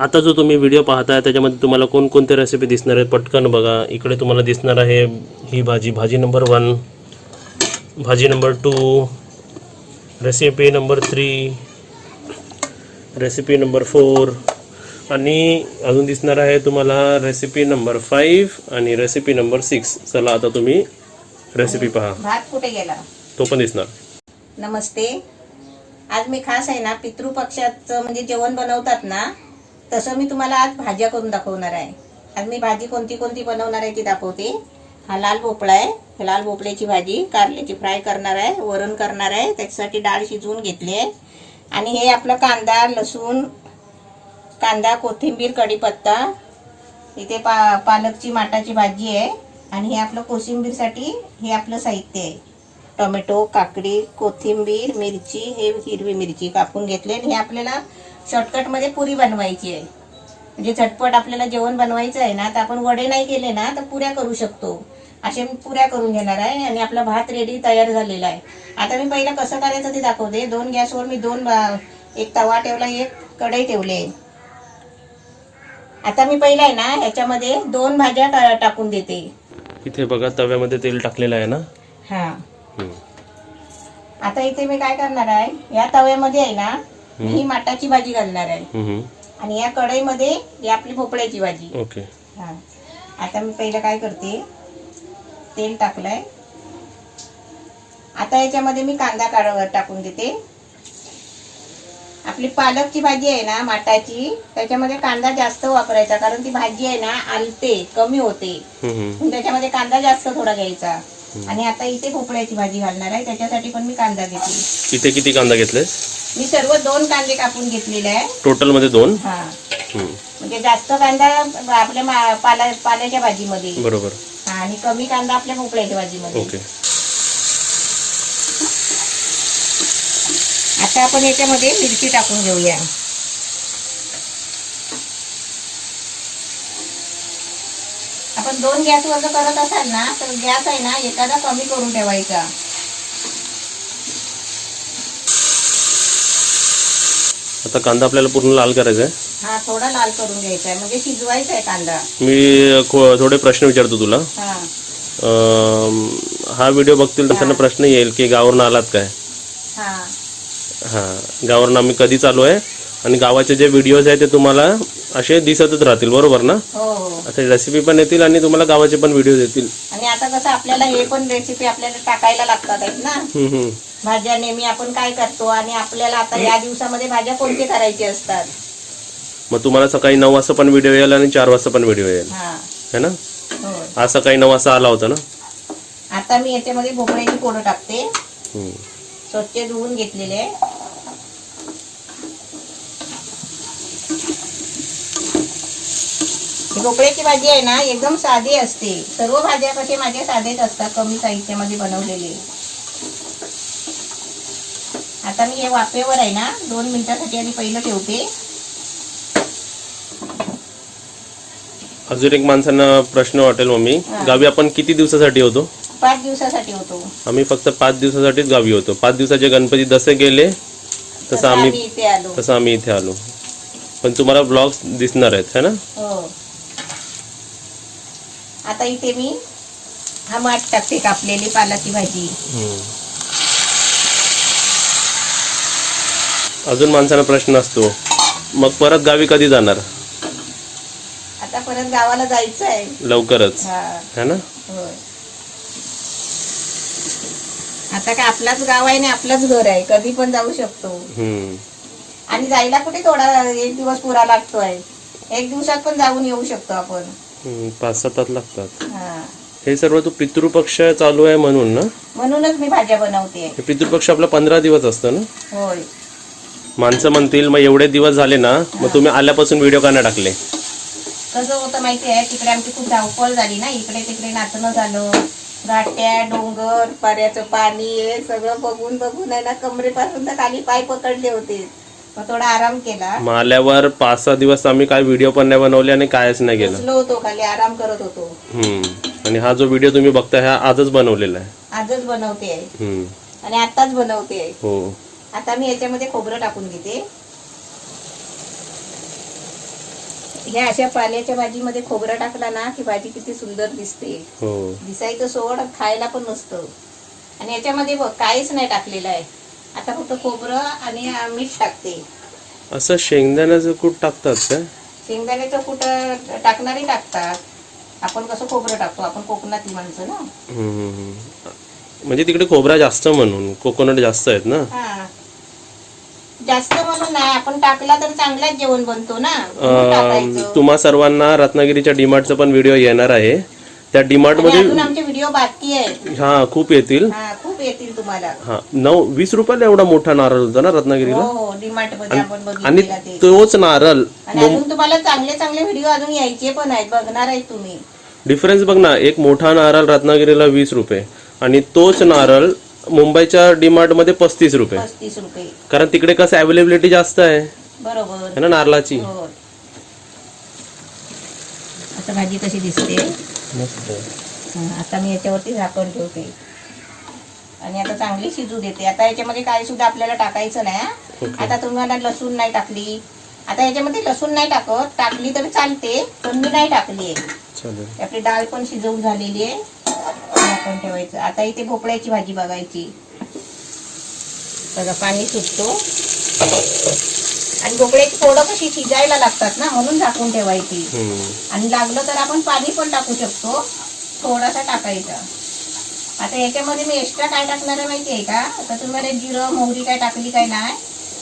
आता जो तुम्ही व्हिडिओ पाहताय त्याच्यामध्ये तुम्हाला कोणकोणते रेसिपी दिसणार आहेत पटकन बघा. इकडे तुम्हाला दिसणार आहे ही भाजी नंबर 1, भाजी number 2, recipe number 3, recipe number 4 आणि अजून दिसणार आहे तुम्हाला रेसिपी नंबर 5 आणि रेसिपी नंबर 6. चला आता तुम्ही रेसिपी पहा. भात कुठे गेला तो पण दिसणार. नमस्ते. आज मी खास आहे ना पितृपक्षाचं म्हणजे जेवण बनवतात ना तसं मी तुम्हाला आज भाज्या करून दाखवणार आहे. आज मी भाजी कोणती कोणती बनवणार आहे ती दाखवते. हा लाल भोपळा आहे. लाल भोपळ्याची भाजी कारल्याची फ्राय करणार आहे, वरण करणार आहे, त्याच्यासाठी डाळ शिजवून घेतली आहे. आणि हे आपलं कांदा, लसूण, कांदा, कोथिंबीर, कढीपत्ता, इथे पालकची माटाची भाजी आहे. आणि हे आपलं कोशिंबीरसाठी हे आपलं साहित्य आहे. टोमॅटो, काकडी, कोथिंबीर, मिरची, हे हिरवी मिरची कापून घेतले. आणि हे आपल्याला शॉर्टकटमध्ये पुरी बनवायची आहे. म्हणजे झटपट आपल्याला जेवण बनवायचं आहे ना तर आपण वडे नाही केले ना तर पुऱ्या करू शकतो. असे मी पुऱ्या करून घेणार आहे. आणि आपला भात रेडी तयार झालेला आहे. आता मी पहिलं कसं करायचं ते दाखवते. 2 गॅसवर मी एक तवा ठेवला, एक कढई ठेवली आहे. आता मी पहिला आहे ना ह्याच्यामध्ये 2 भाज्या टाकून देते. इथे बघा तव्यामध्ये तेल टाकलेलं आहे ना. हा. आता इथे मी काय करणार आहे, या तव्यामध्ये आहे ना मी ही माटाची भाजी घालणार आहे. आणि या कढईमध्ये ही आपली भोपळ्याची भाजी. ओके. हा. आता मी पहिलं काय करते, तेल टाकलंय. आता याच्यामध्ये मी कांदा टाकून देते. आपली पालकची भाजी आहे ना माटाची, त्याच्यामध्ये कांदा जास्त वापरायचा कारण ती भाजी आहे ना आलते, कमी होते. त्याच्यामध्ये कांदा जास्त थोडा घ्यायचा. आणि आता इथे भोपळ्याची भाजी घालणार आहे, त्याच्यासाठी पण मी कांदा घेते. इथे किती कांदा घेतले? मी सर्व 2 कांदे कापून घेतलेले आहे. टोटल मध्ये 2. हा. म्हणजे जास्त कांदा आपल्या पाल्याच्या भाजीमध्ये. बरोबर. आणि कमी कांदा आपल्या भोपळ्याच्या भाजीमध्ये. ओके. आता आपण याच्यामध्ये मिरची टाकून घेऊया. आपण 2 गॅसवर जर करत असाल ना तर गॅस आहे ना एखादा कमी करून ठेवायचा. आता कांदा आपल्याला पूर्ण लाल करायचा आहे. हा, थोडा लाल करून घ्यायचा आहे म्हणजे शिजवायचा आहे कांदा. मी थोडे प्रश्न विचारतो तुला. हा. हा व्हिडिओ बघतील त्यांना प्रश्न येईल की गावावरून आलात काय. हा. हा, गावावरून आम्ही कधी चालू आहे आणि गावाचे जे व्हिडिओज आहेत ते तुम्हाला असे दिसतच राहतील, बरोबर ना. हो. आता रेसिपी पण येतील आणि तुम्हाला गावाचे पण व्हिडिओ येतील. आणि आता कसं आपल्याला हे पण रेसिपी आपल्याला टाकायला लागतात आहेत ना. भाज्या नेहमी आपण काय करतो आणि आपल्याला आता या दिवसामध्ये भाज्या कोणते करायचे असतात. मग तुम्हाला सकाळी 9 वाजता पण व्हिडिओ येईल आणि 4 वाजता पण व्हिडिओ येईल, है ना. आज सकाळी 9 वाजता आला होता ना. आता मी याच्यामध्ये भोपळ्याची कोडं टाकते. स्वच्छ धुवून घेतलेले. भोपळ्याची भाजी आहे ना एकदम साधी असते. सर्व भाज्या कसे माझ्या साधेच असतात, कमी साहित्यामध्ये बनवलेले. आता मी हे वाफेवर आहे ना 2 मिनिटासाठी आधी पहिलं ठेवते. अजून एक माणसांना प्रश्न वाटेल मम्मी, गावी आपण किती दिवसासाठी होतो? 5 दिवसासाठी होतो. आम्ही फक्त 5 दिवसासाठीच गावी होतो. 5 दिवसाचे गणपती जसे गेले तसं आम्ही इथे आलो. पण तुम्हाला ब्लॉग्स दिसणार आहेत, है ना. हो. आता इथे मी हा माठ टाकते, कापलेली पालाची भाजी. अजून माणसांना प्रश्न असतो, मग परत गावी कधी जाणार? आता परत गावाला जायचं आहे लवकरच, है ना. आता काय आपलाच गाव आहे ना, आपलंच घर आहे, कधी पण जाऊ शकतो. आणि जायला कुठे थोडा 1 दिवस पुरा लागतोय. 1 दिवसात पण जाऊन येऊ शकतो आपण. 5-6 तास लागतात. हे सर्व तू पितृपक्ष चालू आहे म्हणून ना. म्हणूनच मी भाज्या बनवते. पितृपक्ष आपला 15 दिवस असतं ना. होय. माणसं म्हणतील मग एवढे दिवस झाले ना, मग तुम्ही आल्यापासून व्हिडिओ का नाही टाकले? कसं होतं माहिती आहे, तिकडे आमची खूप धावपळ झाली ना, इकडे तिकडे नाचणं झालं, घाट्या, डोंगर, पर्याचं पाणी, हे सगळं बघून बघून आहे ना कमरेपासून तर खाली पाय पकडले होते. मग थोडा आराम केला. मग आल्यावर 5-6 दिवस आम्ही काय व्हिडिओ पण नाही बनवले आणि कायच नाही केलं. बसलो होतो खाली, आराम करत होतो. आणि हा जो व्हिडिओ तुम्ही बघताय हा आजच बनवलेला आहे. आजच बनवते आहे आणि आताच बनवते आहे. हो. आता मी याच्यामध्ये खोबरं टाकून घेते. ह्या अशा पाल्याच्या भाजीमध्ये खोबरं टाकला ना की भाजी किती सुंदर दिसते. हो. दिसायचं सोड, खायला पण नसतं. आणि याच्यामध्ये बघ काहीच नाही टाकलेलं आहे. आता फक्त खोबरं आणि मीठ टाकते. असं शेंगदाण्याचं कूट टाकतात का? शेंगदाण्याचं कूट टाकणारी टाकतात. आपण कसं खोबरं टाकतो, आपण कोकणातली माणसं ना. म्हणजे तिकडे खोबरा जास्त म्हणून, कोकोनट जास्त आहेत ना. हा, जास्त म्हणून नाही, आपण टाकला तर चांगलाच जेवण बनतो ना, म्हणून टाकायचं. तुम्हा सर्वांना रत्नागिरीच्या डीमार्टचा पण व्हिडिओ येणार आहे. त्या डीमार्ट आणि मध्ये अजून आमचे व्हिडिओ बाकी आहेत. हा खूप येतील. हा, खूप येतील तुम्हाला. हा 20 रुपयाला एवढा मोठा नारळ होता ना रत्नागिरीला. हो हो, डीमार्ट मध्ये आपण आणि बघितलेला ते. तोच नारळ आणि अजून तुम्हाला चांगले चांगले व्हिडिओ अजून यायचे पण आहेत, बघणार आहेत तुम्ही. डिफरन्स बघ ना, एक मोठा नारळ रत्नागिरीला 20 रुपये आणि तोच नारळ मुंबईच्या डीमार्ट मध्ये 35 रुपये. 35 रुपये. कारण तिकडे कसं अवेलेबिलिटी जास्त आहे बरोबर है ना नारळाची. हो. आता भाजी कशी दिसते. मस्त. आता मी याच्यावरती झाकण ठेवते आणि आता चांगली शिजू देते. आता याच्यामध्ये काही सुद्धा आपल्याला टाकायचं नाही. आता तुम्हाला लसूण नाही टाकली, आता याच्यामध्ये लसूण नाही टाकत, टाकली तरी चालते पण मी नाही टाकली आहे. आपली डाळ पण शिजवून झालेली आहे. झाकण ठेवायचं. आता इथे भोपळ्याची भाजी बघायची. बघा पाणी सुटतो आणि भोपळ्याची थोडं कशी शिजायला लागतात ना, म्हणून झाकून ठेवायची. आणि लागलं तर आपण पाणी पण टाकू शकतो, थोडासा टाकायचा. आता याच्यामध्ये मी एक्स्ट्रा काय टाकणार आहे माहिती आहे का? आता तुम्हाला जिरं मोहरी काय टाकली काय नाही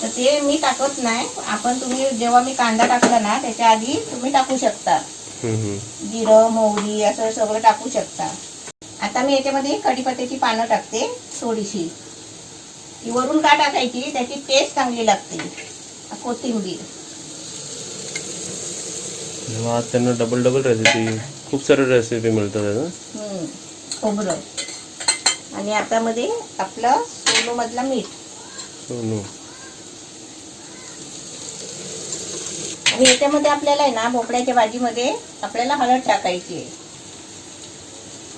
तर ते मी टाकत नाही. आपण तुम्ही जेव्हा मी कांदा टाकला ना त्याच्या आधी तुम्ही टाकू शकता. जिरं मोहरी असं सगळं टाकू शकता. आता मी याच्यामध्ये कढीपत्त्याची पानं टाकते थोडीशी. ती वरून का टाकायची? त्याची टेस्ट चांगली लागते. कोथिंबीर. त्यांना डबल रेसिपी, खूप सारे रेसिपी मिळतात. खोबरं आणि आता मध्ये आपलं सोनू मधला मीठ. आणि याच्यामध्ये आपल्याला आहे ना भोपळ्याच्या भाजीमध्ये आपल्याला हळद टाकायची आहे.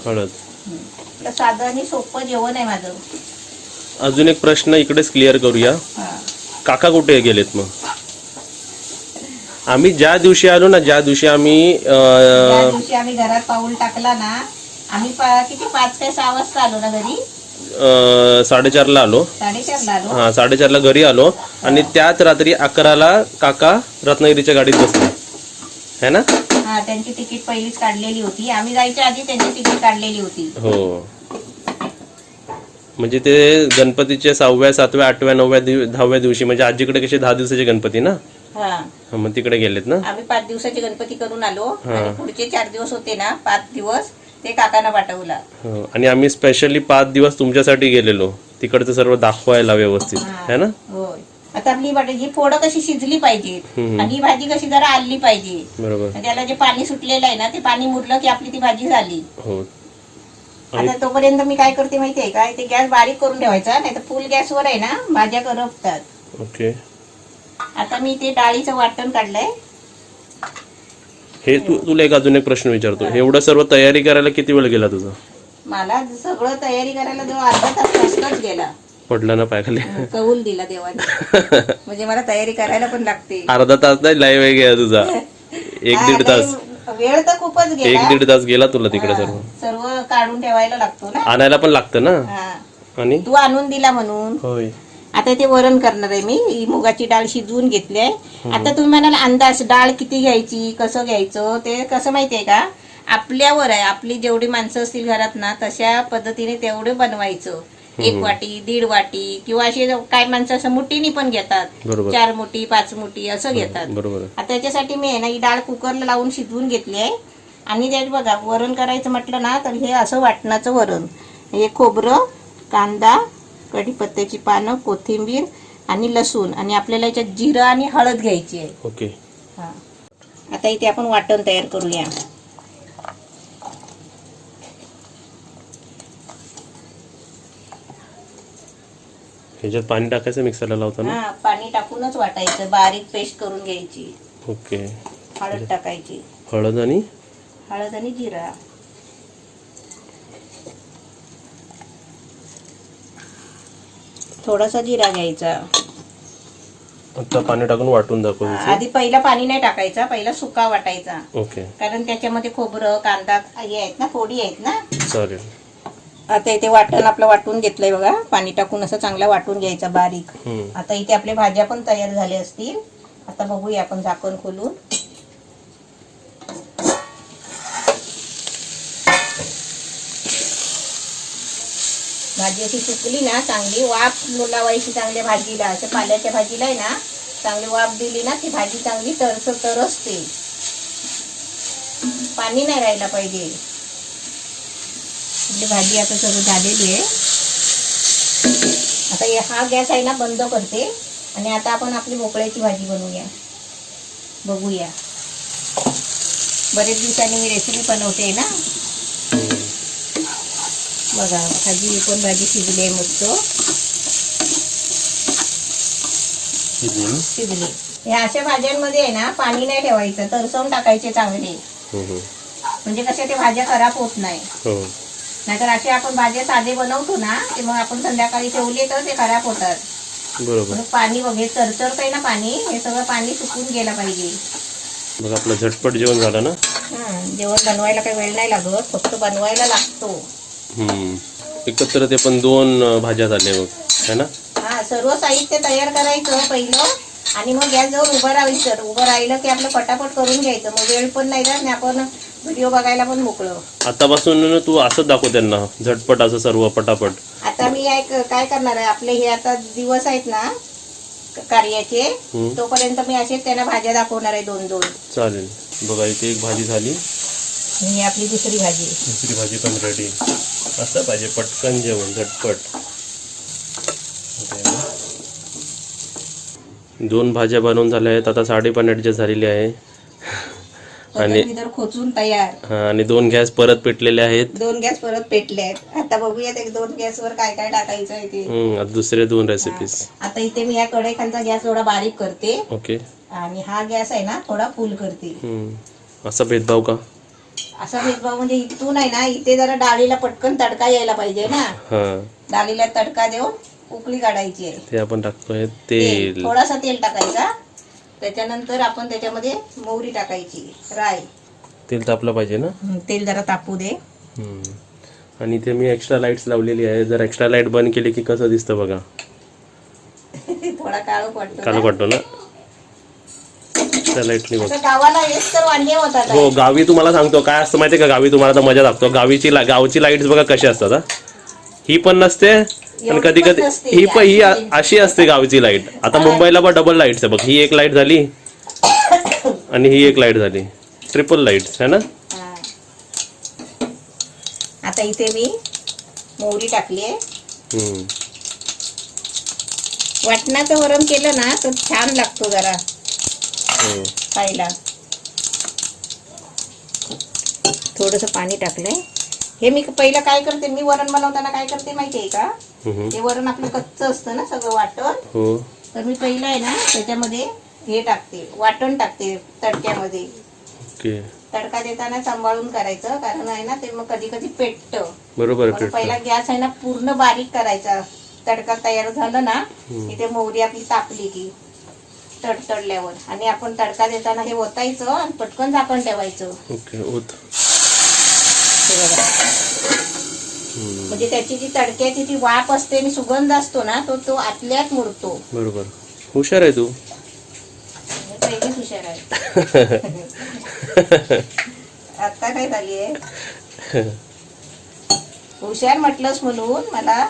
हळद. आपलं साधं आणि सोपं जेवण आहे माझं. अजून एक प्रश्न इकडेच क्लिअर करूया. काका कुठे गेलेत मग? आम्ही ज्या दिवशी आलो ना, ज्या दिवशी आम्ही घरात पाऊल टाकला ना, आम्ही किती 5 काय 6 वाजता आलो ना घरी. 4:30ला आलो. 4:30ला आलो. हा 4:30ला घरी आलो आणि त्याच रात्री 11ला काका रत्नागिरीच्या गाडीत बसले है ना. हा, त्यांची तिकीट पहिलीच काढलेली होती. आम्ही जायच्या आधी त्यांची तिकीट काढलेली होती. हो, म्हणजे ते गणपतीच्या 6व्या 7व्या 8व्या 9व्या 10व्या दिवशी, म्हणजे आजीकडे कसे 10 दिवसाचे गणपती ना. मग तिकडे गेलेत ना. आम्ही 5 दिवसाचे गणपती करून आलो आणि पुढचे 4 दिवस होते ना, 5 दिवस ते काकांना पाठवला. आणि आम्ही स्पेशली 5 दिवस तुमच्यासाठी गेलेलो, तिकडचं सर्व दाखवायला व्यवस्थित है ना. होय. आता आपली भाजी फोडं कशी शिजली पाहिजे आणि ही भाजी कशी जरा आली पाहिजे. बरोबर. त्याला जे पाणी सुटलेलं आहे ना ते पाणी मुरलं की आपली ती भाजी झाली. हो. आता तोपर्यंत मी काय करते माहितीये का, ते गॅस बारीक करून ठेवायचा, नाही तर फुल गॅसवर आहे ना भाज्या करपतात. ओके. आता मी ते डाळीचं वाटण काढलंय. हे तुला एक अजून एक प्रश्न विचारतो. एवढं सर्व तयारी करायला किती वेळ गेला तुझा? मला सगळं तयारी करायला जेव्हा अर्धा तास जास्तच गेला. पडला ना पायाखाली. कौल दिला देवाने. म्हणजे मला तयारी करायला पण लागते. अर्धा तास नाही, लाईव्ह आहे गेला तुझा. 1-1.5 तास. वेळ तर खूपच गेला. 1-1.5 तास गेला तुला तिकडे सर्व काढून ठेवायला लागतो ना, आणायला पण लागतं ना. आणि तू आणून दिला म्हणून. होय. आता ते वरण करणार आहे मी. ही मुगाची डाळ शिजवून घेतली आहे. आता तुम्ही म्हणाल अंदाज डाळ किती घ्यायची, कसं घ्यायचं, ते कसं माहितीये का, आपल्यावर आहे. आपली जेवढी माणसं असतील घरात ना तशा पद्धतीने तेवढे बनवायचं. 1 वाटी 1.5 वाटी किंवा असे काय माणसं असं मुठीनी पण घेतात. 4 मुठी 5 मुठी असं घेतात. बरोबर. आता त्याच्यासाठी मी आहे ना ही डाळ कुकरला लावून शिजवून घेतली आहे. आणि त्यात बघा वरण करायचं म्हटलं ना तर हे असं वाटणाचं वरण. हे खोबरं, कांदा, कढीपत्त्याची पानं, कोथिंबीर आणि लसूण आणि आपल्याला याच्यात जिरं आणि हळद घ्यायची आहे. ओके. हा, आता इथे आपण वाटण तयार करूया. ह्याच्यात पाणी टाकायचं मिक्सरला लावताना. हा, पाणी टाकूनच वाटायचं, बारीक पेस्ट करून घ्यायची. ओके. हळद टाकायची. हळद आणि जिरा. थोडासा जिरा घ्यायचा. आता पाणी टाकून वाटून दाखव. आधी पहिला पाणी नाही टाकायचा, पहिला सुका वाटायचा. ओके कारण त्याच्यामध्ये खोबरं कांदा हे आहेत ना, फोडी आहेत ना. चालेल. आता इथे वाटण आपलं वाटून घेतलंय बघा, पाणी टाकून असं चांगला वाटून घ्यायचा बारीक. आता इथे आपल्या भाज्या पण तयार झाल्या असतील. आता बघूया आपण झाकण खोलून. भाजी अशी सुकली ना, चांगली वाफ लावायची चांगल्या भाजीला. अशा पाल्याच्या भाजीला आहे ना, चांगली वाफ दिली ना, ती भाजी चांगली तरसते. पाणी नाही राहायला पाहिजे. आपली भाजी आता सर्व झालेली आहे. आता हा गॅस आहे ना बंद करते आणि आता आपण आपली भोपळ्याची भाजी बनवूया, बघूया. बरेच दिवसांनी मी रेसिपी बनवते ना. बघा भाजी पण भाजी शिजली आहे मस्त शिजली. ह्या अशा भाज्यांमध्ये आहे ना पाणी नाही ठेवायचं, तरसवून टाकायचे चांगले. म्हणजे कशा ते भाज्या खराब होत नाही. नाहीतर असे आपण भाज्या साधे बनवतो ना, ते मग आपण संध्याकाळी ठेवले तर ते खराब होतात. बरोबर. पाणी वगैरे चरचरतंय ना पाणी, हे सगळं पाणी सुकून गेलं पाहिजे. बघ आपलं झटपट जेवण झालं ना. जेवण बनवायला काही वेळ नाही लागत, फक्त बनवायला लागतो. एकत्र ते पण 2 भाज्या झाल्या बघ, है ना. हा, सर्व साहित्य तयार करायचं पहिलं आणि मग गॅस जवळ उभं राहायचं. उभं राहिलं की आपलं पटापट करून घ्यायचं, मग वेळ पण नाही जात आणि आपण व्हिडिओ बघायला पण मोकळं. आतापासून तू असंच दाखव त्यांना, झटपट असं सर्व पटापट. आता मी काय करणार आहे, आपले हे आता दिवस आहेत ना कार्याचे, तोपर्यंत मी असेच त्यांना भाज्या दाखवणार आहे 2-2. चालेल. बघा इथे एक भाजी झाली, ही आपली दुसरी भाजी पण रेडी. असं पाहिजे पटकन जेवण, झटपट. 2 भाज्या बनवून झाल्या आहेत. आता साडी पण ऍडजस्ट झालेली आहे आणि खोचून तयार. आणि 2 गॅस परत पेटलेले आहेत. 2 गॅस परत पेटले आहेत. आता बघूयात 1-2 गॅसवर काय काय टाकायचं आहे ते. आता दुसरे 2 रेसिपीज. आता इथे मी या कढईखालचा गॅस थोडा बारीक करते. ओके. आणि हा गॅस आहे ना थोडा फुल करते. असा भेदभाव का? असा भेदभाव म्हणजे इथून आहे ना, इथे जरा डाळीला पटकन तडका यायला पाहिजे ना. डाळीला तडका देऊन उकळी काढायची आहे. ते आपण टाकतोय तेल, थोडासा तेल टाकायचा. त्याच्यानंतर आपण त्याच्यामध्ये मोहरी टाकायची, राई. तेल तापलं पाहिजे ना. तेल जरा तापू दे. आणि इथे मी एक्स्ट्रा लाईट्स लावलेली आहे. जर एक्स्ट्रा लाईट बंद केली की कसं दिसतं बघा. थोडा काळोख वाटतो ना. लाईटली बघ. गावाला हेच तर वांगे होतात. हो, गावी तुम्हाला सांगतो काय असतं माहितीये का, गावी तुम्हाला तर मजा लागतो. गावची लाईट्स बघा कशी असतात. ही पण नसते आणि कधी कधी ही अशी असते गावची लाईट. आता मुंबईला पण डबल लाईट्स आहे बघ. ही एक लाईट झाली आणि ही एक लाईट झाली, ट्रिपल लाईट्स है ना. आता इथे मी मोहरी टाकली आहे. वाटणाचं वरण केलं ना तर छान लागतो जरा खायला. थोडस पाणी टाकलंय. हे मी पहिलं काय करते, मी वरण बनवताना काय करते माहितीये का, हे वरण आपलं कच्च असतं ना सगळं वाटण. तर मी पहिलं आहे ना त्याच्यामध्ये हे टाकते, वाटण टाकते तडक्यामध्ये. तडका देताना सांभाळून करायचं, कारण आहे ना ते मग कधी कधी पेटतं. बरोबर. पहिला गॅस आहे ना पूर्ण बारीक करायचा. तडका तयार झाला ना, इथे मोहरी आपली तापली की तडतडल्यावर, आणि आपण तडका देताना हे ओतायचं आणि पटकन झाकण ठेवायचं. म्हणजे त्याची जी तडक्याची ती वाफ असते आणि सुगंध असतो ना, तो आतल्यात मुरतो. बरोबर. हुशार आहे तू. पहिलेच हुशार आहे. आता काय झाली आहे हुशार म्हटलंस म्हणून मला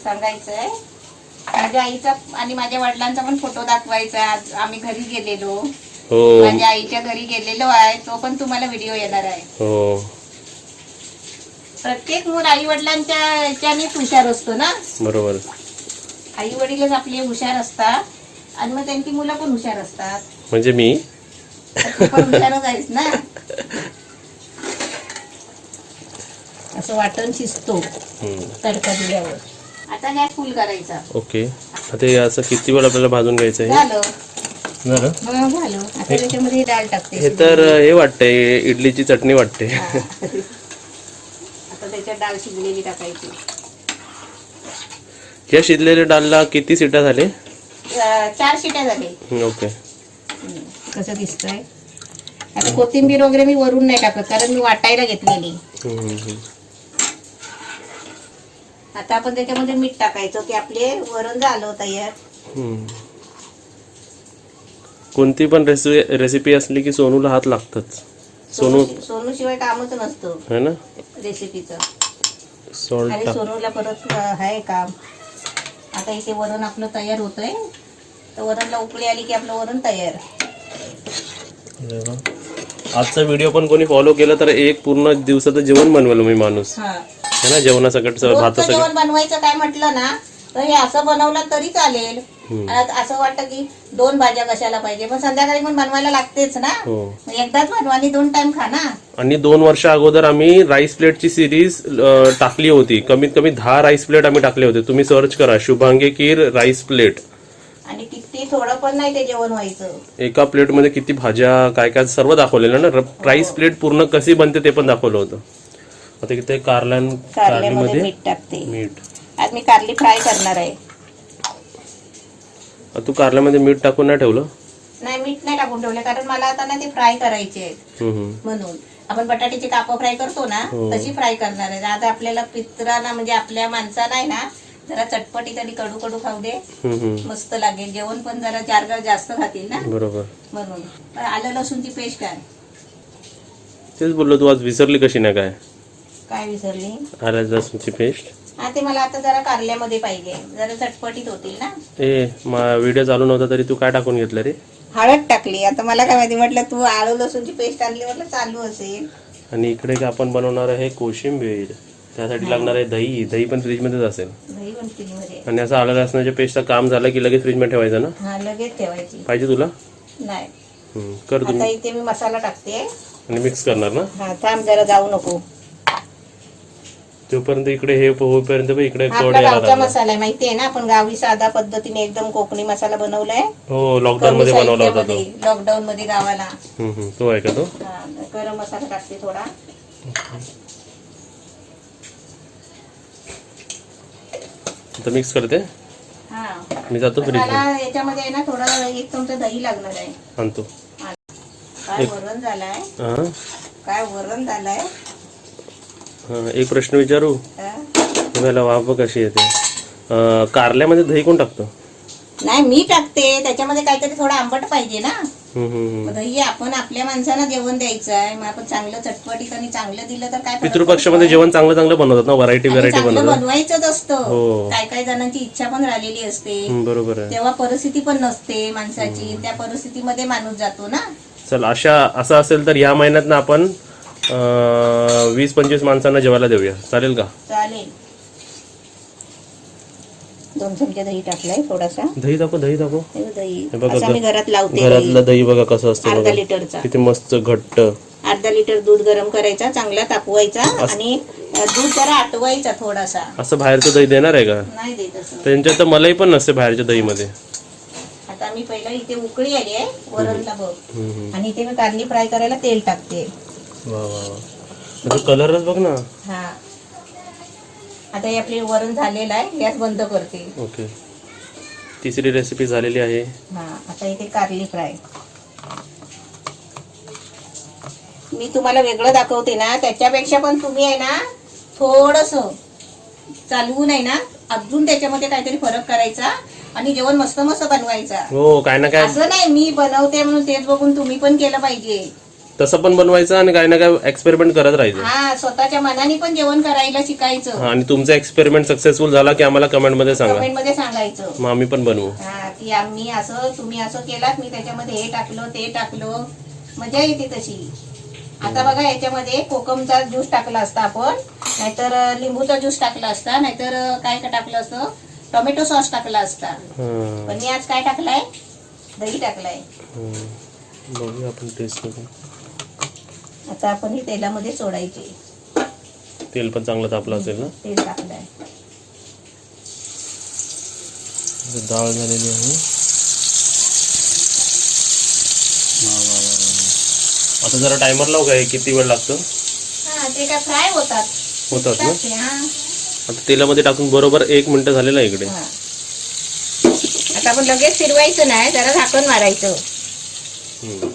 सांगायचंय. माझ्या आईचा आणि माझ्या वडिलांचा पण फोटो दाखवायचा. आज आम्ही घरी गेलेलो, माझ्या आईच्या घरी गेलेलो आहे, तो पण तुम्हाला व्हिडिओ येणार आहे. प्रत्येक मूल आई वडिलांच्या याच्यानेच हुशार असतो ना. बरोबर. आई वडीलच आपले हुशार असतात आणि मग त्यांची मुलं पण हुशार असतात. म्हणजे मी पण हुशारच आहेस ना. असं वाटण शिजतो तडका दिल्यावर. आता गॅस फुल करायचा. ओके. आता हे असं किती वेळ आपल्याला भाजून घ्यायचं आहे? झालं. आता त्याच्यामध्ये डाळ टाकते. हे तर हे वाटतंय इडलीची चटणी वाटते. आता त्याच्यात डाळ शिजलेली टाकायची. या शिजलेल्या डाळला किती शिट्या झाले? 4 शिट्या झाले. ओके. कसं दिसतंय. आता कोथिंबीर वगैरे मी वरून नाही टाकत कारण मी वाटायला घेतलेली. आता आपण त्याच्यामध्ये मीठ टाकायचं की आपले वरण झालं तयार. कोणती पण रेसिपी असली की सोनूला हात लागतच. सोनू शिवाय कामच नसतं है ना. रेसिपीचं. सॉल्ट आणि सोनूला परत आहे काम. आता इथे वरण आपलं तयार होतंय. तर वरणला उकळी आली की आपलं वरण तयार. आजचा व्हिडिओ पण कोणी फॉलो केला तर एक पूर्ण दिवसाचं जेवण बनवलं मी माणूस है ना. जेवणासकट भात जेवण बनवायचं काय म्हटलं ना तर हे असं बनवलं तरी चालेल. असं वाटतं की 2 भाज्या कशाला पाहिजे पण संध्याकाळी पण बनवायला लागतेच ना. एकदाच बनवानी 2 टाइम खा ना. आणि 2 वर्ष अगोदर आम्ही राईस प्लेटची सिरीज टाकली होती. कमीत कमी 10 राईस प्लेट आम्ही टाकले होते. तुम्ही सर्च करा शुभांगी कीर राईस प्लेट. आणि किती थोडं पण नाही ते जेवण व्हायचं. एका प्लेटमध्ये किती भाज्या काय काय सर्व दाखवलेलं ना. राईस प्लेट पूर्ण कशी बनते ते पण दाखवलं होतं. आता किती कारल्यामध्ये मीठ टाकते. मीठ आज मी कारली फ्राय करणार आहे. तू कारल्यामध्ये मीठ टाकून नाही ठेवलं. नाही मीठ नाही टाकून ठेवले कारण मला आता ना ते फ्राय करायचे आहेत म्हणून. आपण बटाट्याची कापं फ्राय करतो ना तशी फ्राय करणार आहे. आता आपल्याला पित्राला म्हणजे आपल्या माणसाला आहे ना जरा चटपटीत आणि कडू कडू खाऊ दे. मस्त लागेल. जेवण पण जरा 4 गाव जास्त खातील ना. बरोबर. म्हणून आलं लसूणची पेस्ट आहे. तेच बोललो तू आज विसरली कशी नाही काय विसरली. आलं लसूणची पेस्ट. हा ते मला आता जरा कारल्यामध्ये पाहिजे. जरा चटपटीत होतील ना. व्हिडिओ चालू नव्हता तरी तू काय टाकून घेतलं रे. हळद टाकली. आता मला काय माहिती म्हटलं तू आलं लसूणची पेस्ट आणली म्हटलं चालू असेल. आणि इकडे आपण बनवणार आहे कोशिंबीर. त्यासाठी लागणार आहे दही. दही पण फ्रीज मध्येच असेल. दही पण फ्रीज मध्ये. आणि असं आलं लसणाच्या पेस्टचं काम झालं की लगेच फ्रीज मध्ये ठेवायचं ना. हा लगेच ठेवायची. पाहिजे तुला. नाही कर आता इथे मी मसाला टाकते आणि मिक्स करणार ना. हा थांब जरा जाऊ नको. तोपर्यंत इकडे हे होईपर्यंत इकडे आपला गावचा मसाला आहे माहिती आहे ना. आपण गावी साधा पद्धतीने एकदम कोकणी मसाला बनवलाय. हो लॉकडाऊन मध्ये बनवला होता तो. लॉकडाऊन मध्ये गावाला. तो आहे का तो. गरम मसाला टाकते थोडा. आता मिक्स करते. मी जातो फ्रीज मला याच्यामध्ये आहे ना थोडा 1 चमचा दही लागणार आहे. आणतो. काय वरण झालाय. काय वरण झालाय. एक प्रश्न विचारू. तुम्हाला वाफ कशी येते. कारल्यामध्ये दही कोण टाकतं. नाही मी टाकते. त्याच्यामध्ये काहीतरी थोडं आंबट पाहिजे ना. दही आपण आपल्या माणसांना जेवण द्यायचं आहे. मग आपण चांगलं चटपटीत आणि चांगलं दिलं तर काय. पितृपक्षामध्ये जेवण चांगलं बनवतात ना. व्हरायटी बनवायचंच असतं. काय जणांची इच्छा पण राहिलेली असते. बरोबर आहे. तेव्हा परिस्थिती पण नसते माणसाची. त्या परिस्थितीमध्ये माणूस जातो ना. चल असं असेल तर या महिन्यात ना आपण 20-25 माणसांना जेवायला देऊया. चालेल का. चालेल. 2 चमचे दही टाकलाय. थोडासा दही दाखव. दही असं मी घरात लावते. घरातलं दही बघा कसं असतं. अर्धा लिटरचा. किती मस्त घट्ट. अर्धा लिटर दूध गरम करायचा चांगला तापवायचा आणि दूध जरा आटवायचा थोडासा. असं बाहेरचं दही देणार आहे का. नाही देत असं. त्यांच्यात तर मलाई पण नसते बाहेरच्या दहीमध्ये. आता मी पहिला इथे उकळी आली आहे वरणला बघ. आणि इथे मी कारली फ्राय करायला तेल टाकते. वा वा. कलरच बघ ना. हा आता हे आपले वरण झालेलं आहे. गॅस बंद करते. ओके. तिसरी रेसिपी झालेली आहे. हा आता इथे कारली फ्राय. मी तुम्हाला वेगळं दाखवते ना त्याच्यापेक्षा पण तुम्ही आहे ना थोडस चालवून आहे ना अजून त्याच्यामध्ये काहीतरी फरक करायचा आणि जेवण मस्त मस्त बनवायचा. हो काय ना काय. असं नाही मी बनवते म्हणून तेच बघून तुम्ही पण केलं पाहिजे. तसं पण बनवायचं आणि काही ना काय एक्सपेरिमेंट करत राहायचं. हा स्वतःच्या मनाने पण जेवण करायला शिकायचं. आणि तुमचा एक्सपेरिमेंट सक्सेसफुल झाला की आम्हाला कमेंट मध्ये सांगायचं. मग आम्ही पण बनवू. हा की आम्ही असं तुम्ही असं केलात मी त्याच्यामध्ये हे टाकलं ते टाकलं. मजा येते तशी. आता बघा याच्यामध्ये कोकमचा ज्यूस टाकला असता आपण. नाहीतर लिंबूचा ज्यूस टाकला असता. नाहीतर काय टाकलं असतं टोमॅटो सॉस टाकला असता. पण मी आज काय टाकलाय दही टाकलाय. बघूया आपण टेस्ट करू. आता आपण ही तेलामध्ये सोडायची. तेल पण चांगलं तापलं असेल ना. तेल टाकलंय. डाळ झालेली आहे. आता जरा टायमर लावू काय किती वेळ लागतो. हा ते काय फ्राय होतात ना. आता तेलामध्ये टाकून बरोबर 1 मिनिट झालेला आहे इकडे. आता आता आपण लगेच फिरवायचं नाही, जरा झाकण मारायचं. हम्म.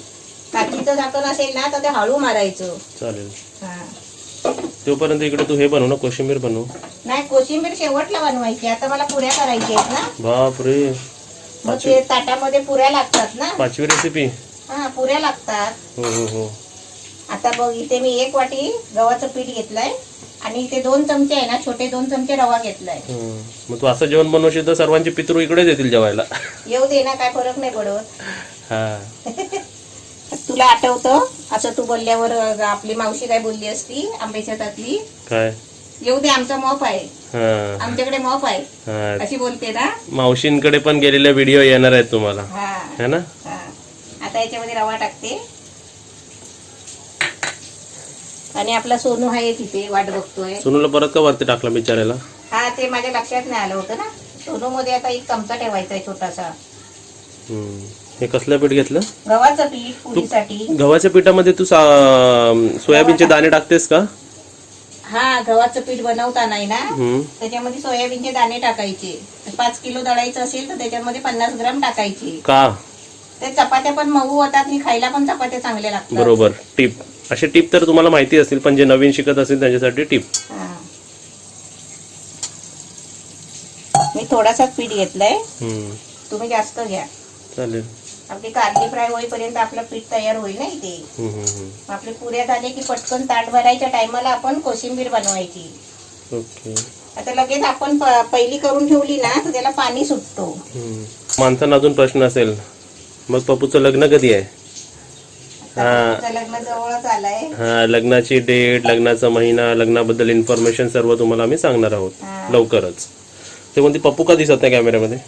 काचीचं झाकण असेल ना तर ते हळू मारायचं. चालेल. हा. तोपर्यंत इकडे तू हे बनव ना, कोशिंबीर बनव. नाही, कोशिंबीर शेवटला बनवायची. आता मला पुऱ्या करायच्या आहेत ना. बापरे, मग ते ताटामध्ये पुऱ्या लागतात ना. 5वी रेसिपी. हा, पुऱ्या लागतात. हो हो हो. आता बघ, इथे मी 1 वाटी गव्हाचं पीठ घेतलंय आणि इथे 2 चमचे आहे ना, छोटे 2 चमचे रवा घेतलाय. मग तू असं जेवण बनवशील तर सर्वांचे पितृ इकडेच येतील जेवायला. येऊ दे ना, काय फरक नाही पडत. हा. तुला आठवतं असं तू बोलल्यावर आपली मावशी काय बोलली असती आंब्याच्या तातली, काय? येऊ दे, आमचा मॉप आहे, हा आमच्याकडे मॉप आहे, हा. अशी बोलते ना. मावशींकडे पण गेलेले व्हिडिओ येणार आहेत तुम्हाला, हा है ना? हा. आता याच्यामध्ये रवा टाकते आणि आपला सोनू आहे तिथे वाट बघतोय. सोनूला परत का वरती टाकला बिचारायला? हा, ते माझ्या लक्षात नाही आलं होतं ना. सोनू मध्ये आता 1 चमचा ठेवायचा आहे छोटासा. हे कसलं पीठ घेतलं? गव्हाचं पीठ पुरीसाठी. गव्हाच्या पिठामध्ये तू सोयाबीनचे दाणे टाकतेस का? हा, गव्हाचं पीठ बनवताना आहे ना, हम्म. त्याच्यामध्ये सोयाबीनचे दाणे टाकायचे. 5 किलो दळायचं असेल तर त्याच्यामध्ये 50 ग्राम टाकायचे. का? ते चपात्या पण मऊ होतात आणि खायला पण चपात्या चांगल्या लागतात. बरोबर. टिप, असे टिप तर तुम्हाला माहिती असतील, पण जे नवीन शिकत असतील त्यांच्यासाठी टिप. हा. मी थोडासाच पीठ घेतलंय, तुम्ही जास्त घ्या. चालेल. आपली कारली फ्राय होईपर्यंत आपलं पीठ तयार होईल ना इथे. आपले पुऱ्या झाले की पटकन ताट भरायच्या टायमाला आपण कोशिंबीर बनवायची. ओके. आता लगेच आपण पहिली करून ठेवली ना तर त्याला पाणी सुटतो. माणसांना अजून प्रश्न असेल, मग पप्पूचं लग्न कधी आहे? आता लग्न जवळच आलंय. हा, लग्नाची डेट, लग्नाचा महिना, लग्नाबद्दल इन्फॉर्मेशन सर्व तुम्हाला आम्ही सांगणार आहोत लवकरच. ते म्हणते पप्पू का दिसत नाही कॅमेऱ्यामध्ये?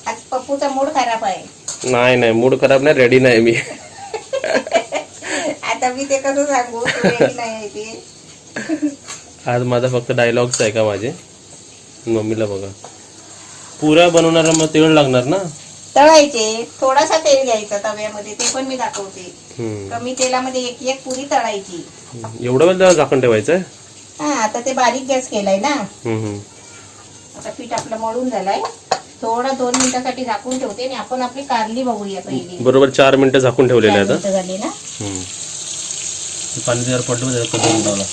आज पप्पूचा मूड खराब आहे. नाही, मूड खराब नाही, रेडी नाही मी. आता मी ते कसं सांगू, तू ready नाही आहे ते. आज माझा फक्त डायलॉग्स आहे का माझे? मम्मीला बघा, पुऱ्या बनवणारा मग तेल लागणार ना. तळायचे, थोडासा तेल घ्यायचा तव्यामध्ये, ते पण मी दाखवते. हम्म. कमी तेलामध्ये एक पुरी तळायची. एवढं वेळ त्याला झाकण ठेवायचंय? हा, आता ते बारीक गॅस केलाय ना. हम्म. आता पीठ आपलं मळून झालंय. थोडं 2 मिनिटासाठी झाकून ठेवते आणि आपण आपली कारली बघूया पहिली. बरोबर 4 मिनिटं झाकून ठेवलेले 4 आता. मिनिटं झाली ना. पाणी जर पडलं तर कधून लावला.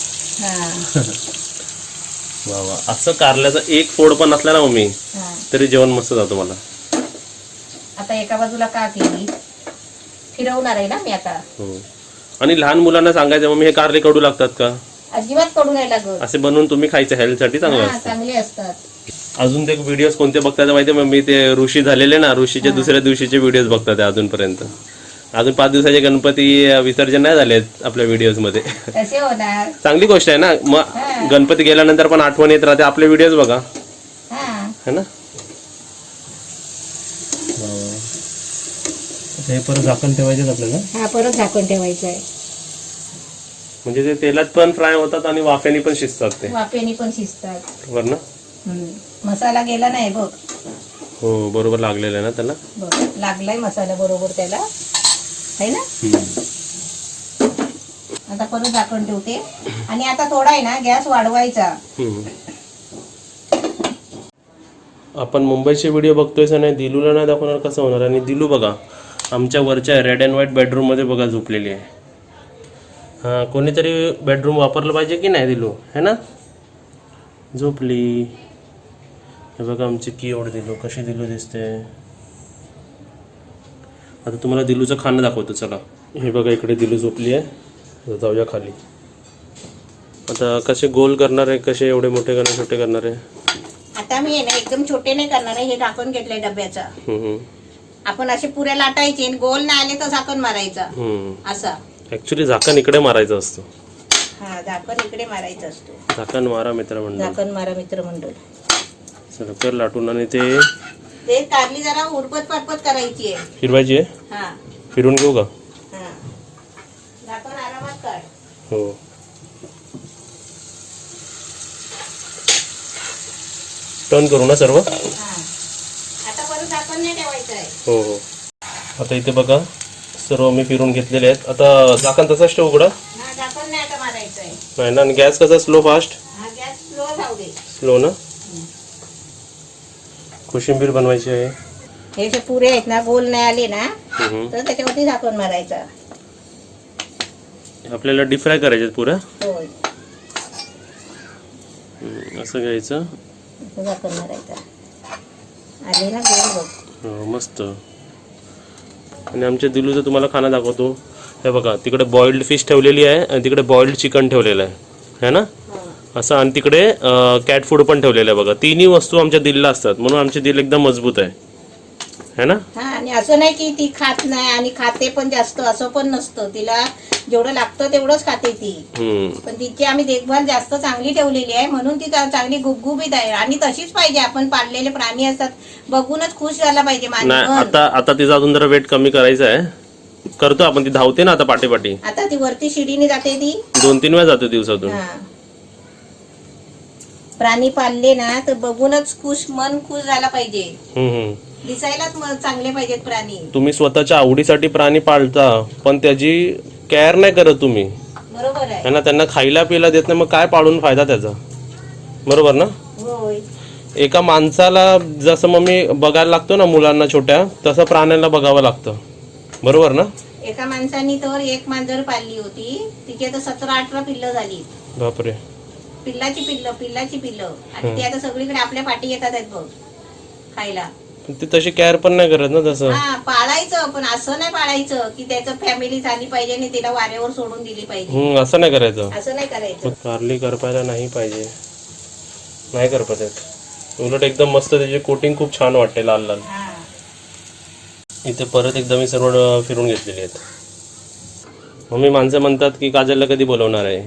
हा वा वा. असं कारल्याचा एक फोड पण असला ना मम्मी, हा. तरी जेवण मस्त जातो मला. आता एका बाजूला का केली, फिरवणार आहे ना मी आता. हो. आणि लहान मुलांना सांगायचं मम्मी हे कारले कडू लागतात का? अजिबात कडू नाही लागत. असे बनवून तुम्ही खायचं, हेल्थ साठी चांगलं हा, असतं. चांगले असतात. अजून ते व्हिडिओ कोणते बघतात माहिती मम्मी? ते ऋषी झालेले ना, ऋषीच्या दुसऱ्या दिवशीचे व्हिडिओ बघतात अजूनपर्यंत. अजून 5 दिवसाचे गणपती विसर्जन नाही झालेत आपल्या व्हिडिओज मध्ये. कसे होणार? चांगली गोष्ट आहे ना. मग गणपती गेल्यानंतर पण आठवण येत राहते. आपले व्हिडिओज बघा, हा. है ना. हे परत झाकण ठेवायचे आपल्याला. हा, परत झाकण ठेवायचं आहे. म्हणजे ते तेलात पण फ्राय होतात आणि वाफेने पण शिजतात ते. वाफेने पण शिजतात. बरोबर ना. मसाला गेला नाही बघ. हो, बरोबर लागलेलं आहे ना त्याला. बघ, लागलाय मसाला बरोबर त्याला, है ना. आता परत झाकण ठेवते आणि आता थोडा आहे ना गॅस वाढवायचा. आपण मुंबईचे व्हिडिओ बघतोय का नाही, दिलूला नाही दाखवणार कसं होणार. आणि दिलू बघा आमच्या वरच्या रेड अँड व्हाईट बेडरूम मध्ये बघा झोपलेली आहे. हा, कोणीतरी बेडरूम वापरलं पाहिजे की नाही दिलू, है ना. झोपली. हे बघा आमची क्यूट दिलू, कशी दिलू दिसते. आता तुम्हाला दिलूचं खाणं दाखवतो, चला. हे बघा इकडे दिलू झोपली आहे. जाऊया खाली. आता कसे गोल करणार आहे, कसे एवढे मोठे करणार, छोटे करणार आहे? आता मी आहे ना एकदम छोटे नाही करणार आहे. हे झाकण घेतलंय डब्याचा. आपण असे पुऱ्या लाटायचे, गोल नाही आले तर झाकण मारायचा असा. ऍक्च्युली झाकण इकडे मारायचं असतं. हा, झाकण इकडे मारायचं असतो. झाकण मारा मित्रमंडळ. झाकण मारा मित्रमंडळ. चला कर लाटून. आणि ते कारली जरा उडपत पारपत करायची आहे. फिरवायची आहे. हा फिरून घेऊ का? हा, झाकण आरामात काढ. हो. टर्न करू ना सर्व. हा, आता परत झाकण नाही ठेवायचं आहे. हो हो. आता इथे बघा सर्व मी फिरून घेतलेले आहेत. आता झाकण तसंच ठेवू उघडा. हा, झाकण नाही आता मारायचं आहे. नाही ना. आणि गॅस कसा स्लो फास्ट? हा, गॅस स्लो राहू दे. स्लो ना. कोशिंबीर बनवायची आहे. हे जे पुरे आहेत ना गोल नाही आले ना हम्म. तर त्याच्यावरती झाकण मारायचं. आपल्याला डीप फ्राय करायचे पुऱ्या. होय, असं घ्यायचं. असं झाकण मारायचं. आले ना गोल बघ. हो, मस्त. आणि आमच्या दिलूचं तुम्हाला खाना दाखवतो. हे बघा, तिकडे बॉइल्ड फिश ठेवलेली आहे आणि तिकडे बॉइल्ड चिकन ठेवलेलं आहे ना असं. आणि तिकडे कॅट फूड पण ठेवलेलं आहे बघा. तिन्ही वस्तू आमच्या दिलला असतात, म्हणून आमचे दिल एकदम मजबूत आहे ना. हा, आणि असं नाही की ती खात नाही आणि खाते पण जास्त, असं पण नसतं. तिला जेवढं लागतं तेवढंच खाते ती. पण तिची आम्ही देखभाल जास्त चांगली ठेवलेली आहे, म्हणून ती चांगली गुबगुबीत आहे. आणि तशीच पाहिजे. आपण पाळलेले प्राणी असतात, बघूनच खुश झाला पाहिजे नाही. माणूस. आता तिचा अजून जरा वेट कमी करायचं आहे. करतो आपण. ती धावते ना आता पाठी. आता ती वरती शिडीने जाते ती 2-3 वेळा जाते दिवसातून. हा. प्राणी पाळले ना तर बघूनच मन खुश झाला पाहिजे. दिसायलाच चांगले पाहिजेत प्राणी. तुम्ही स्वतःच्या आवडीसाठी प्राणी पाळता, पण त्याची केअर नाही करत तुम्ही. बरोबर आहे ना. त्यांना खायला पियला देत नाही, मग काय पाळून फायदा त्याचा. बरोबर ना. होय. एका माणसाला जसं मम्मी बघायला लागतो ना मुलांना छोट्या, तसं प्राण्यांना बघावं लागतं. बरोबर ना. एका माणसाने तर एक मांजर पाळली होती, तिची आता 17-18 पिल्लं झाली. बापरे. पिल्लाची पिल्लं. आणि ती आता सगळीकडे आपल्या पाठी येतात आहेत बघ खायला. ती तशी केअर पण नाही करत ना तसं. हा, पाळायचं, पण असं नाही पाळायचं की त्याचं फॅमिली झाली पाहिजे आणि तिला वाऱ्यावर सोडून दिली पाहिजे. असं नाही करायचं. असं नाही करायचं. कारली करपायला नाही पाहिजे. नाही करपत आहेत. उलट एकदम मस्त त्याची कोटिंग खूप छान वाटते, लाल लाल. हा. इथे परत एकदा मी सर्व फिरून घेतलेली आहेत. मम्मी, माणसं म्हणतात की काजलला कधी बोलवणार आहे.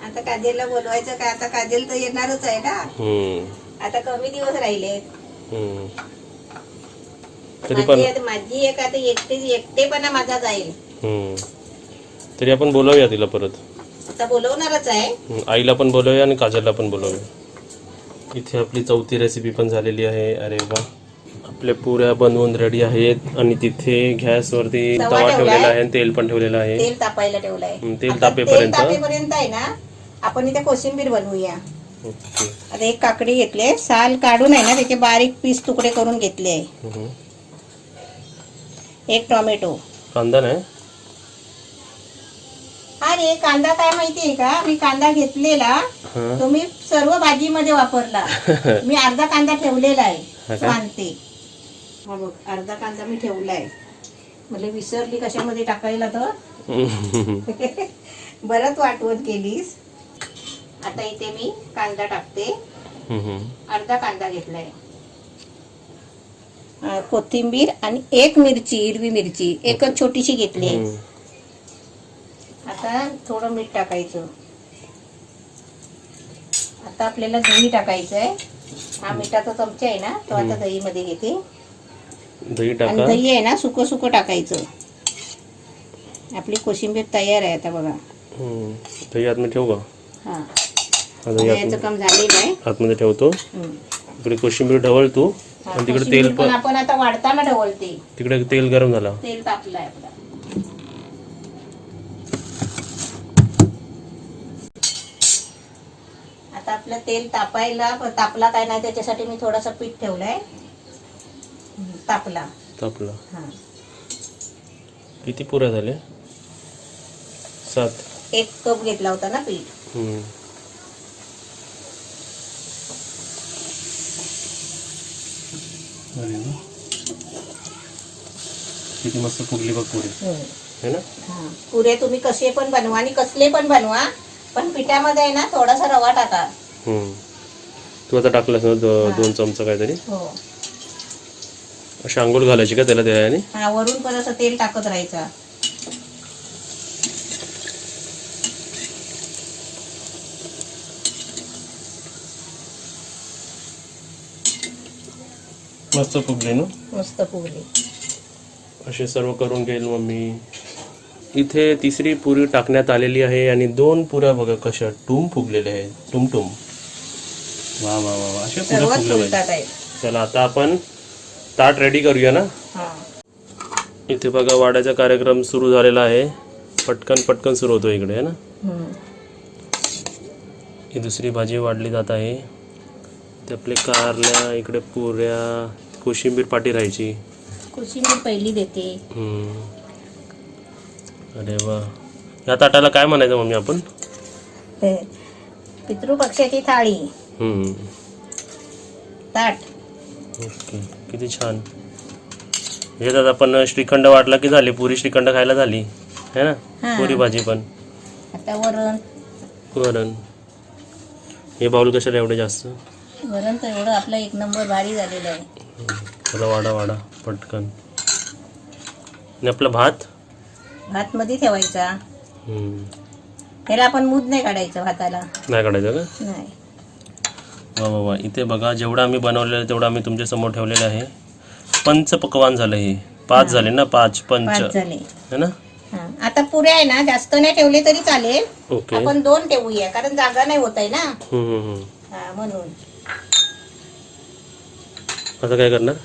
आता काजलला बोलवायचं का? आता काजल तर येणारच आहे ना. आता कमी दिवस राहिले. तरी पण माझी एक आता एकटेपणा माझा जाईल. तरी आपण बोलवूया तिला परत. आता बोलवणारच आहे. आईला पण बोलवूया आणि काजलला पण बोलवूया. इथे आपली 4थी रेसिपी पण झालेली आहे. अरे वा, आपल्या पुऱ्या बनवून रेडी आहेत. आणि तिथे गॅसवरती तवा ठेवलेला आहे आणि तेल पण ठेवलेलं आहे. तेल तापायला ठेवलंय. तेल तापेपर्यंत आहे ना, आपण इथे कोशिंबीर बनवूया. आता एक काकडी घेतले, साल काढून आहे ना त्याचे बारीक पीस तुकडे करून घेतले. एक टोमॅटो. कांदा नाही. अरे कांदा काय माहितीये का, मी कांदा घेतलेला तो मी सर्व भाजीमध्ये वापरला. मी अर्धा कांदा ठेवलेला आहे. आणते हा बघ, अर्धा कांदा मी ठेवलाय. मला विसरली कशामध्ये टाकायला तर. बरंच वाटवण केलीस. आता इथे मी कांदा टाकते. अर्धा कांदा घेतलाय. कोथिंबीर आणि एक मिरची, हिरवी मिरची एकच छोटीशी घेतली. आता थोडं मीठ टाकायचं. आता आपल्याला दही टाकायचं आहे. हा मिठाचा चमचा आहे ना, तो आता दही मध्ये घेते. दही टाका. दही आहे ना सुकं सुकं टाकायचं. आपली कोशिंबीर तयार आहे आता बघा. दही आतमध्ये ठेवू का? हा, दह्याचं काम झालेलं आहे. आतमध्ये ठेवतो. इकडे कोशिंबीर ढवळ तू. आणि तिकडे तेल पण आपण आता वाढताना ढवळते. तिकडे तेल गरम झाला. तेल तापलंय आपलं. आता आपलं तेल तापला काय नाही त्याच्यासाठी मी थोडासा पीठ ठेवलाय. तापला. हा, किती पुऱ्या झाले? 7. 1 कप घेतला होता ना पीठ. किती मस्त फुगली बघ पुरी, है ना. पुरे तुम्ही कसे पण बनवा आणि कसले पण बनवा, पण पिठामध्ये आहे ना थोडासा रवा टाका. तू आता टाकलास ना 2 चमचा काहीतरी. हो, अशी आंघोळ घालायची का त्याला त्याने? हा, वरून पण असं तेल टाकत राहायचं. मस्त फुगली ना. मस्त फुगली. असे सर्व करून घेईल मम्मी. इथे 3री पुरी टाकण्यात आलेली आहे आणि 2 पुऱ्या बघा कशा टूम फुगलेल्या आहेत. टुमटुम. वा वा वा वा, अशा पुऱ्या फुगल्या पाहिजे. चला आता आपण ताट रेडी करूया ना. इथे बघा वाड्याचा कार्यक्रम सुरू झालेला आहे. पटकन सुरू होतो इकडे, है ना. ही दुसरी भाजी वाढली जात आहे. इथे आपले कारल्या, इकडे पुऱ्या, कोशिंबीर पाटी राहायची. कोशिंबीर पहिली देते. अरे वा. या ताटाला काय म्हणायचं मम्मी आपण? पितृपक्षाची थाळी. ताट. ओके, किती छान. याच्यात आपण श्रीखंड वाटला की झाली, पुरी श्रीखंड खायला झाली है ना. पुरी भाजी पण. आता वरण. वरण. हे बाउल कशाला एवढे जास्त? वरण तर एवढं आपलं एक नंबर भारी झालेलं आहे. चला वाडा वाडा पटकन. आणि आपला भात भात मध्ये ठेवायचा. त्याला आपण मूद नाही काढायचं भाताला. नाही काढायचं का? नाही. वा वा वा. इथे बघा जेवढं आम्ही बनवलेलं आहे तेवढं आम्ही तुमच्या समोर ठेवलेलं आहे. पंच पकवान झालं हे. 5 झाले ना, 5 पंच झाले है ना. आता पुऱ्या आहे ना, जास्त नाही ठेवले तरी चालेल. ओके. आपण 2 ठेवूया कारण जागा नाही होत आहे ना. म्हणून. आता काय करणार?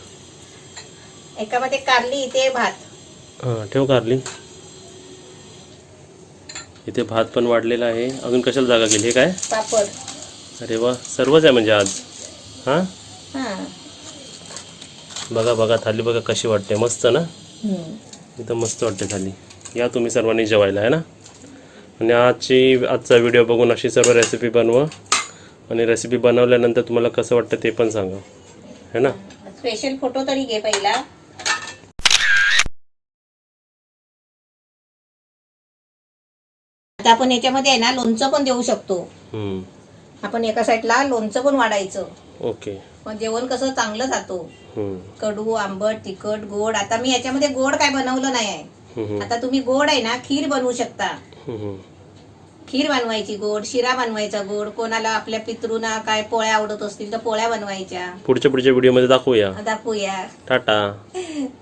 एकामध्ये कारली, इथे भात. ठेव कारली. इथे भात पण वाढलेला आहे. अजून कशाला जागा केली? हे काय? पापड. अरे वा, सर्वच आहे म्हणजे आज. बघा बघा थाली बघा कशी वाटते. मस्त ना. इथं मस्त वाटते थाली. या तुम्ही सर्वांनी जेवायला आहे ना. आणि आजचा व्हिडिओ बघून अशी सर्व रेसिपी बनवा. आणि रेसिपी बनवल्यानंतर तुम्हाला कसं वाटतं ते पण सांगा है ना. स्पेशल फोटो तरी घे पहिला. आता आपण याच्यामध्ये आहे ना लोणचं पण देऊ शकतो. आपण एका साईडला लोणचं पण वाढायचं. ओके. मग जेवण कसं चांगलं जातो. कडू, आंबट, तिखट, गोड. आता मी याच्यामध्ये गोड काय बनवलं नाही आहे. आता तुम्ही गोड आहे ना खीर बनवू शकता. खीर बनवायची गोड, शिरा बनवायचा गोड. कोणाला आपल्या पितृना काय पोळ्या आवडत असतील तर पोळ्या बनवायच्या. पुढच्या व्हिडिओमध्ये दाखवूया. टाटा.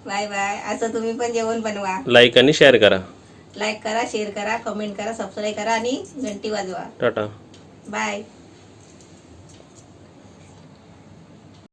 Bye bye. असं तुम्ही पण जेवण बनवा. लाईक आणि शेअर करा. लाईक करा, शेअर करा, कमेंट करा, सबस्क्राईब करा आणि घंटी वाजवा. टाटा. बाय.